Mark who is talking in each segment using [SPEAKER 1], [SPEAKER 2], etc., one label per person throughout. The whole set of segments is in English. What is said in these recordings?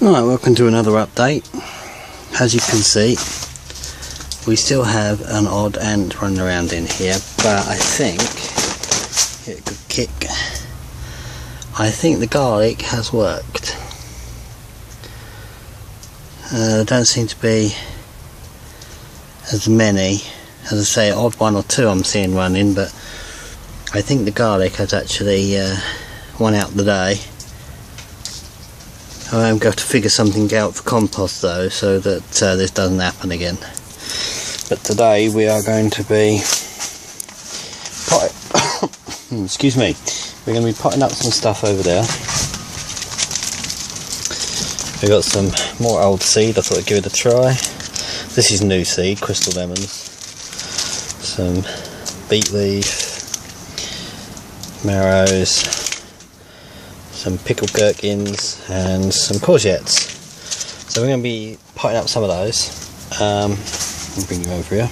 [SPEAKER 1] Right, welcome to another update. As you can see, we still have an odd ant running around in here, but I think it could kick. I think the garlic has worked. There don't seem to be as many. As I say, odd one or two I'm seeing running, but I think the garlic has actually won out the day. I am going to figure something out for compost though, so that this doesn't happen again. But today we are going to be excuse me, we're going to be potting up some stuff over there. We've got some more old seed. I thought I'd give it a try. This is new seed, crystal lemons, some beet leaf, marrows, some pickled gherkins and some courgettes. So we're going to be potting up some of those. I'll bring you over here.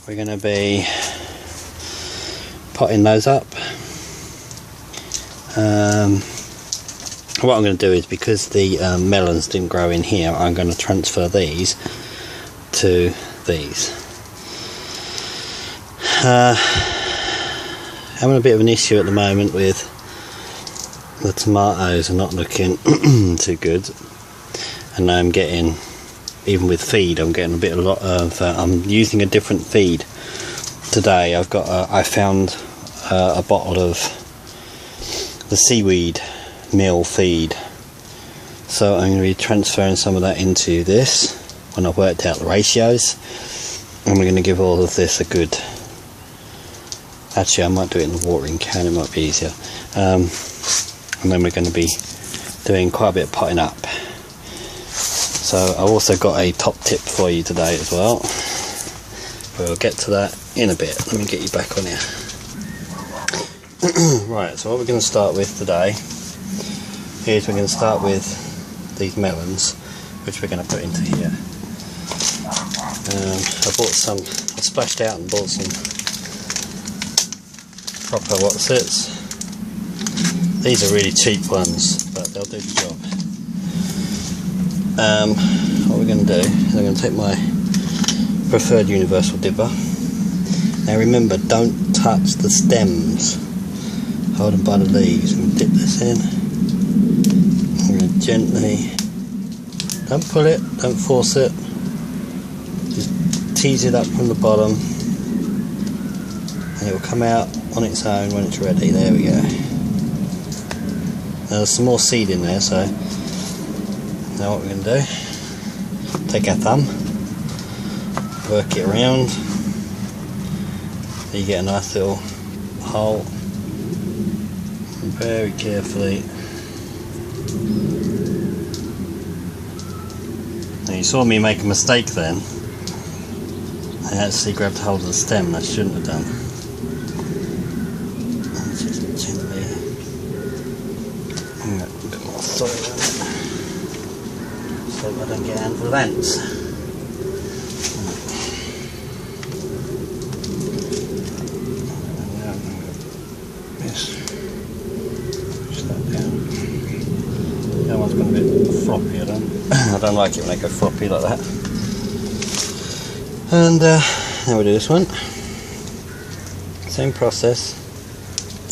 [SPEAKER 1] We're going to be potting those up. What I'm going to do is, because the melons didn't grow in here, I'm going to transfer these to these. Having a bit of an issue at the moment with the tomatoes are not looking too good, and I'm getting, even with feed, I'm getting a lot of I'm using a different feed today. I've got I found a bottle of the seaweed meal feed, so I'm going to be transferring some of that into this when I've worked out the ratios, and we're going to give all of this a good, actually I might do it in the watering can, it might be easier. And then we're going to be doing quite a bit of potting up. So I've also got a top tip for you today as well. We'll get to that in a bit. Let me get you back on here. Right, so what we're going to start with today is we're going to start with these melons, which we're going to put into here. I splashed out and bought some proper what's-its. These are really cheap ones, but they'll do the job. What we're going to do is I'm going to take my preferred universal dipper. Now remember, don't touch the stems. Hold them by the leaves. I'm going to dip this in. I'm going to gently, don't pull it, don't force it. Just tease it up from the bottom, and it will come out on its own when it's ready. There we go. There's some more seed in there, so now what we're going to do, take our thumb, work it around, so you get a nice little hole, and very carefully. Now you saw me make a mistake then. I actually grabbed hold of the stem, and I shouldn't have done. A bit more soil on it, so I don't get a handful of ants. Yes, push that down. That one's gone a bit floppy. I don't like it when they go floppy like that. And now we do this one. Same process.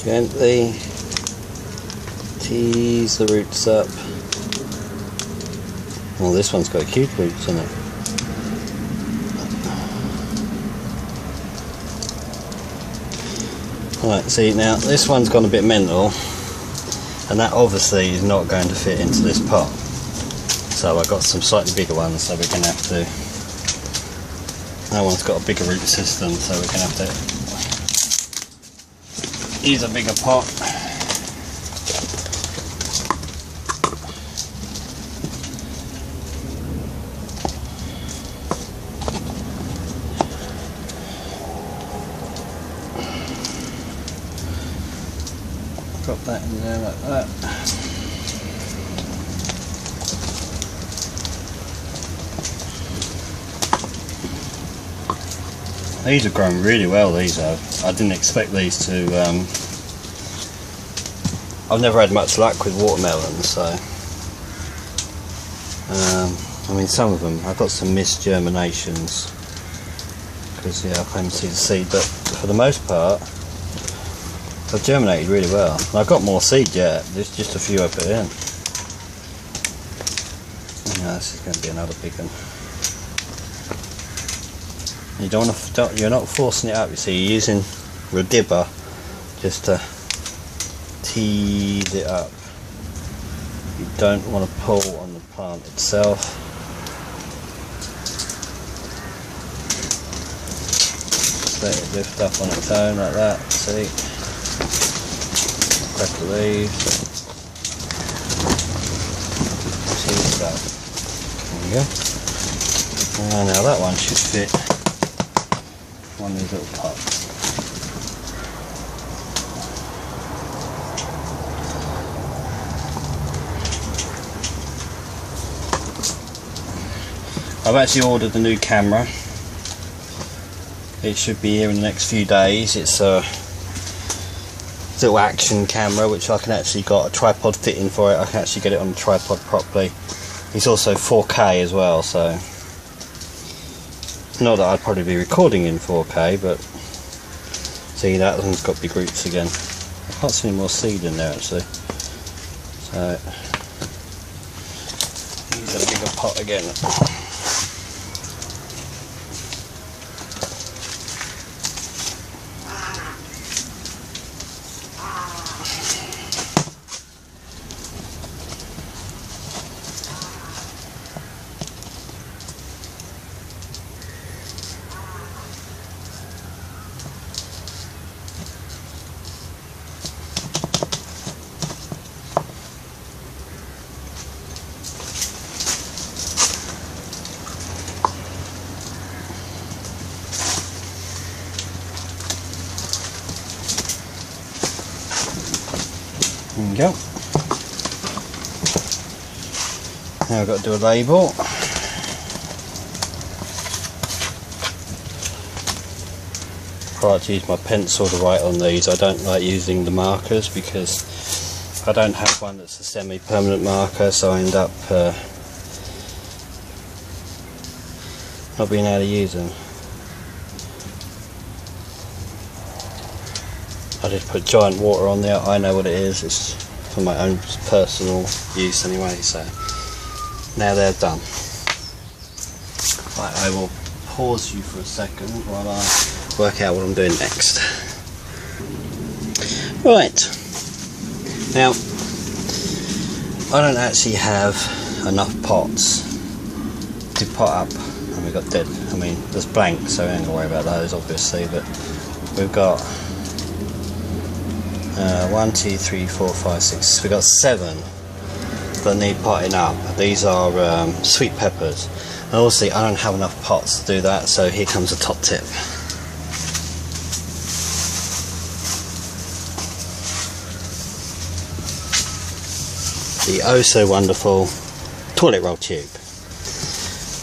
[SPEAKER 1] Gently tease the roots up. Well, this one's got huge roots in it. Right, see now this one's gone a bit mental, and that obviously is not going to fit into this pot. So I've got some slightly bigger ones, so we're going to have to, that one's got a bigger root system, so we're going to have to use a bigger pot. Drop that in there like that. These have grown really well, these have. I didn't expect these to I've never had much luck with watermelons, so I mean, some of them I've got some misgerminations because I can't see the seed, but for the most part they've germinated really well. And I've got more seed yet. There's just a few I put in. This is going to be another big one. You you're not forcing it up. You see, you're using a dibber just to tease it up. You don't want to pull on the plant itself. Just let it lift up on its own like that. See? Crack the leaves. Tease it up. There we go. Now that one should fit one of these little pots. I've actually ordered a new camera. It should be here in the next few days. It's a little action camera which I can actually got a tripod fitting for it. I can actually get it on the tripod properly. It's also 4K as well, so not that I'd probably be recording in 4K, but see, that one's got big roots again. I can't see any more seed in there actually, so use a bigger pot again. There we go. Now I've got to do a label. I like to use my pencil to write on these. I don't like using the markers because I don't have one that's a semi-permanent marker, so I end up not being able to use them. I just put giant water on there. I know what it is. It's for my own personal use anyway. So now they're done. Right, I will pause you for a second while I work out what I'm doing next. Right. Now, I don't actually have enough pots to pot up. And we've got dead. I mean, there's blank, so we ain't gonna worry about those obviously. But we've got 1, 2, 3, 4, 5, 6. We've got 7 that need potting up. These are sweet peppers. And obviously I don't have enough pots to do that, so here comes a top tip. The oh so wonderful toilet roll tube.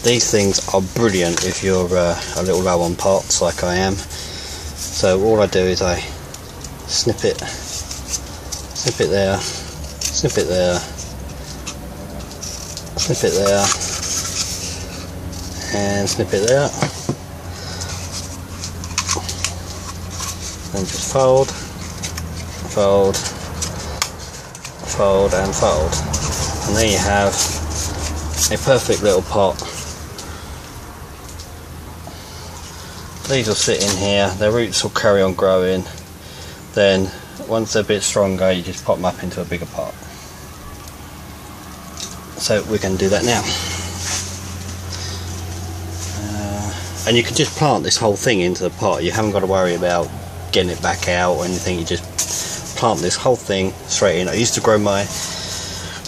[SPEAKER 1] These things are brilliant if you're a little low on pots like I am. So all I do is I snip it there, snip it there, snip it there, and snip it there. Then just fold, fold, fold and fold. And there you have a perfect little pot. These will sit in here, their roots will carry on growing. Then once they're a bit stronger, you just pop them up into a bigger pot. So we're going to do that now. And you can just plant this whole thing into the pot. You haven't got to worry about getting it back out or anything. You just plant this whole thing straight in. I used to grow my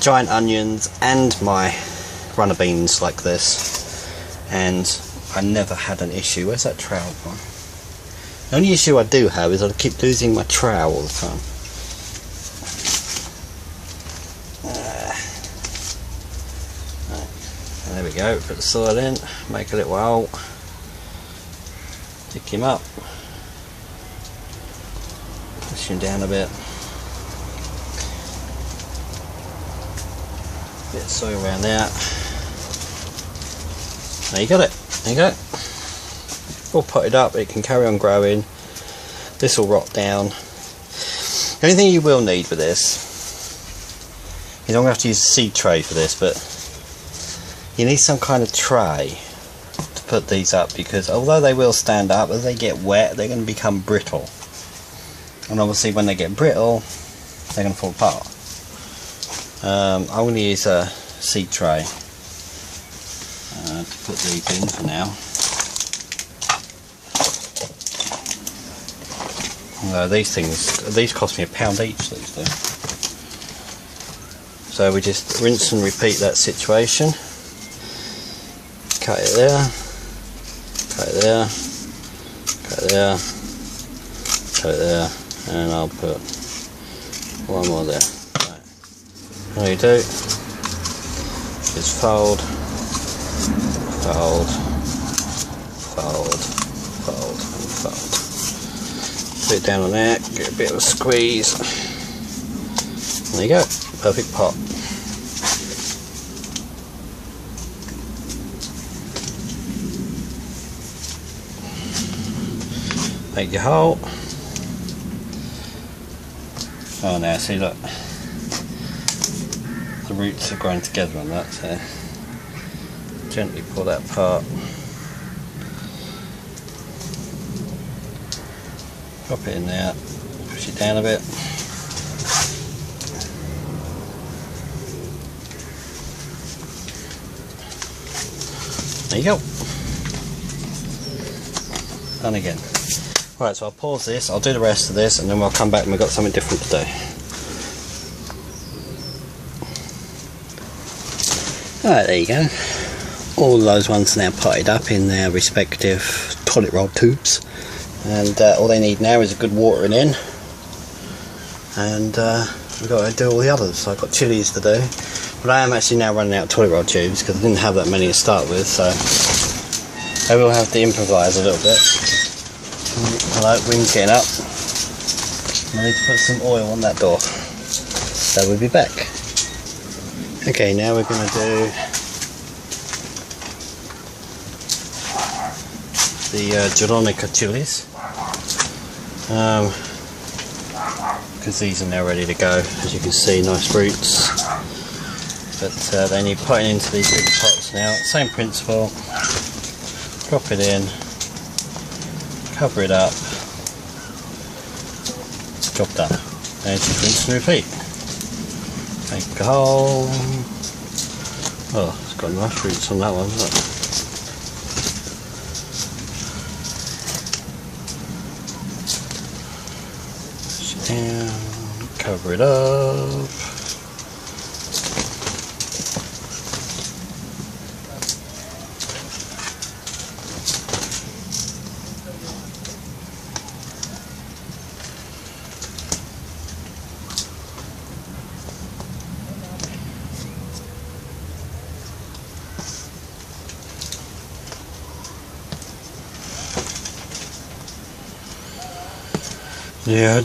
[SPEAKER 1] giant onions and my runner beans like this, and I never had an issue. Where's that trowel gone? The only issue I do have is I keep losing my trowel all the time. Right. There we go, put the soil in, make a little hole, pick him up, push him down a bit, bit of soil around there, There you got it. There you go. All potted up, it can carry on growing. This will rot down. The only thing you will need with this is I'm going to have to use a seed tray for this, but you need some kind of tray to put these up, because although they will stand up, as they get wet they're going to become brittle, and obviously when they get brittle they're going to fall apart. I'm going to use a seed tray to put these in for now. These cost me £1 each, these do. So we just rinse and repeat that situation. Cut it there, cut it there, cut it there, cut it there, and I'll put one more there. Right. All you do is fold, fold, fold, fold, and fold. Put it down on there, get a bit of a squeeze. There you go, perfect pot. Make your hole. Oh, now see, look, the roots are growing together on that, so gently pull that apart. Drop it in there, push it down a bit. There you go. Done again. Right, so I'll pause this, I'll do the rest of this, and then we'll come back and we've got something different to do. Alright, there you go. All those ones are now potted up in their respective toilet roll tubes. And all they need now is a good watering in, and we've got to do all the others. So I've got chilies to do, but I am actually now running out of toilet roll tubes because I didn't have that many to start with, so I will have to improvise a little bit. Hello, wind's getting up. I need to put some oil on that door, so we'll be back. Okay, now we're going to do the Jaronica chilies, because these are now ready to go. As you can see, nice roots, but they need putting into these big pots now. Same principle, drop it in, cover it up, job done, and just rinse and repeat. Take a hole. Oh, it's got nice roots on that one, hasn't it? Down, cover it up. Yeah.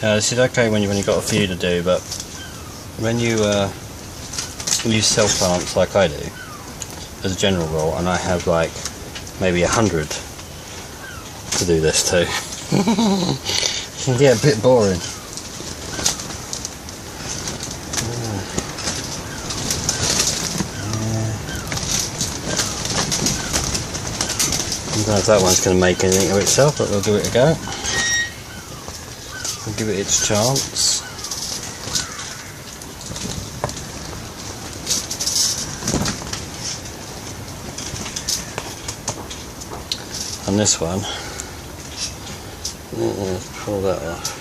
[SPEAKER 1] This is okay when you've got a few to do, but when you use cell plants like I do, as a general rule, and I have like maybe 100 to do this too, it can get a bit boring. I don't know if that one's going to make anything of itself, but we'll give it a go. We'll give it its chance. And this one, let's pull that off.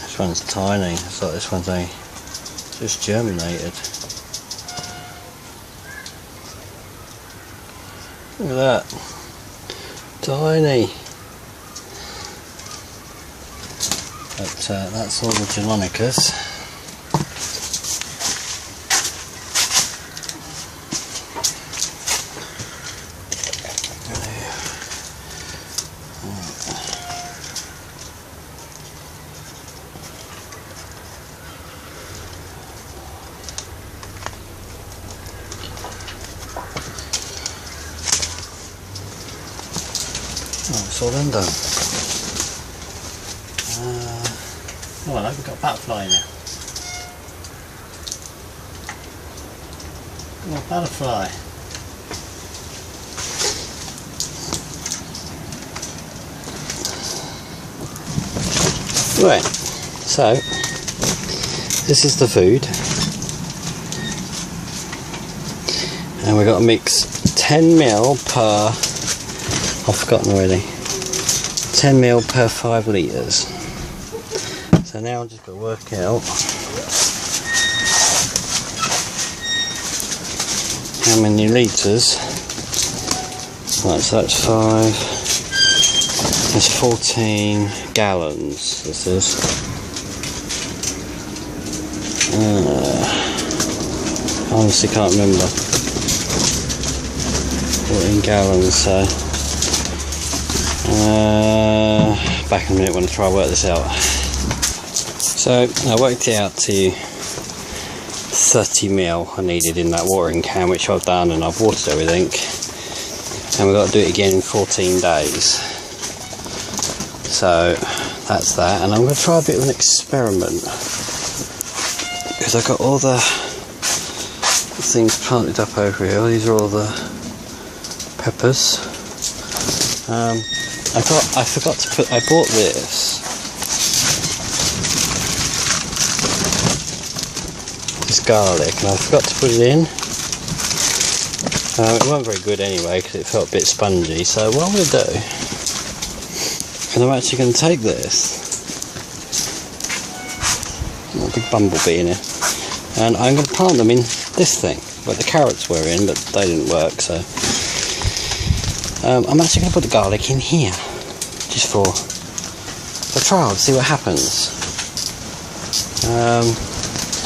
[SPEAKER 1] This one's tiny, it's like this one's just germinated. Look at that, tiny. But that's all the Jaronicas. it's all then done. Oh, look, we've got a butterfly now. Oh, butterfly. Right, so this is the food, and we've got to mix 10ml per, I've forgotten already, 10ml per 5 litres. So now I've just got to work out how many litres. Right, so that's 5, that's 14 gallons, this is. I honestly can't remember. 14 gallons, so back in a minute when I try to work this out. So I worked it out to 30ml I needed in that watering can, which I've done, and I've watered everything, and we've got to do it again in 14 days. So that's that, and I'm going to try a bit of an experiment, because I've got all the things planted up over here. These are all the peppers. I forgot to put, I bought this garlic, and I forgot to put it in. It wasn't very good anyway, because it felt a bit spongy. So what I'm going to do, and I'm actually going to take this, a big bumblebee in it, and I'm going to plant them in this thing, where the carrots were in, but they didn't work, so I'm actually going to put the garlic in here, just for a trial, to see what happens.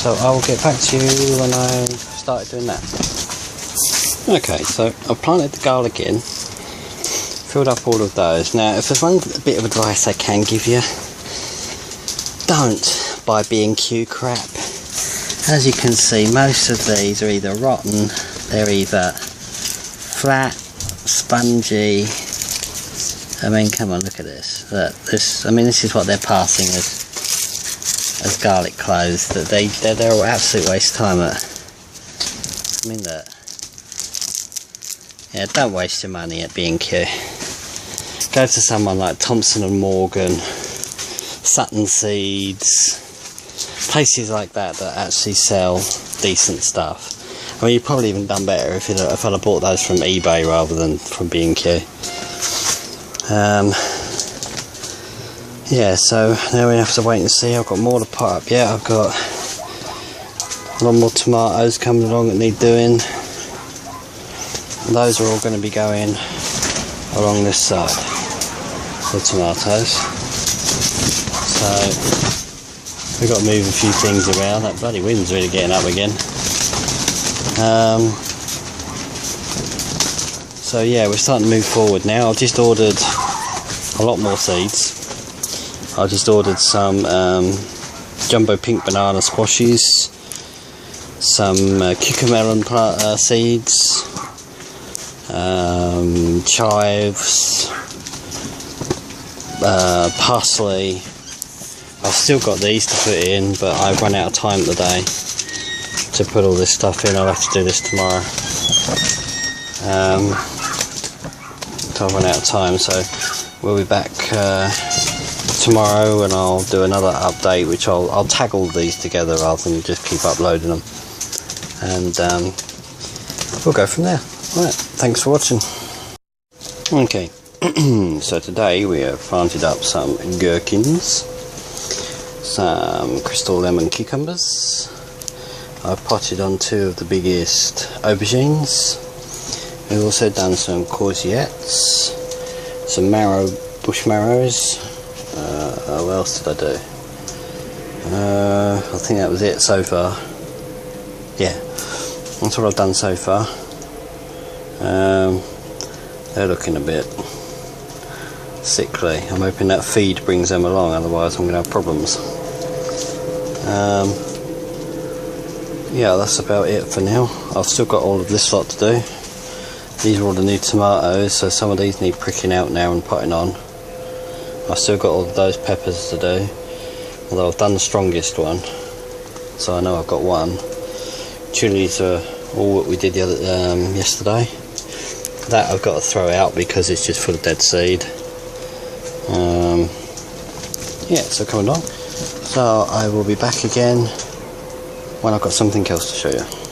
[SPEAKER 1] So I will get back to you when I started doing that. Okay, so I've planted the garlic in, filled up all of those. Now, if there's one bit of advice I can give you, don't buy B&Q crap. As you can see, most of these are either rotten, they're either flat, spongy. I mean, come on, look at this. Look, this. I mean, this is what they're passing as garlic cloves. That they're all absolute waste of time. I mean that. Yeah, don't waste your money at B&Q. Go to someone like Thompson & Morgan, Sutton Seeds, places like that that actually sell decent stuff. I mean, you've probably even done better if I'd have bought those from eBay rather than from B&Q. Yeah, so now we have to wait and see. I've got more to pot up yet. I've got a lot more tomatoes coming along that need doing. Those are all going to be going along this side, the tomatoes. So we've got to move a few things around. That bloody wind's really getting up again. So yeah, we're starting to move forward now. I've just ordered a lot more seeds. I just ordered some jumbo pink banana squashes, some cucamelon seeds, chives, parsley. I've still got these to put in, but I've run out of time today to put all this stuff in. I'll have to do this tomorrow. So I've run out of time, so we'll be back tomorrow, and I'll do another update, which I'll tag all these together rather than just keep uploading them, and we'll go from there. Right, thanks for watching. Okay, so today we have planted up some gherkins, some crystal lemon cucumbers. I've potted on 2 of the biggest aubergines. We've also done some courgettes, some bush marrows. What else did I do? I think that was it so far. Yeah, that's what I've done so far. They're looking a bit sickly. I'm hoping that feed brings them along, otherwise I'm going to have problems. Yeah, that's about it for now. I've still got all of this lot to do. These are all the new tomatoes, so some of these need pricking out now and putting on. I've still got all those peppers to do, although I've done the strongest one, so I know I've got one. Chilies are all what we did the other yesterday. That I've got to throw out because it's just full of dead seed. Yeah, so coming along. So I will be back again when I've got something else to show you.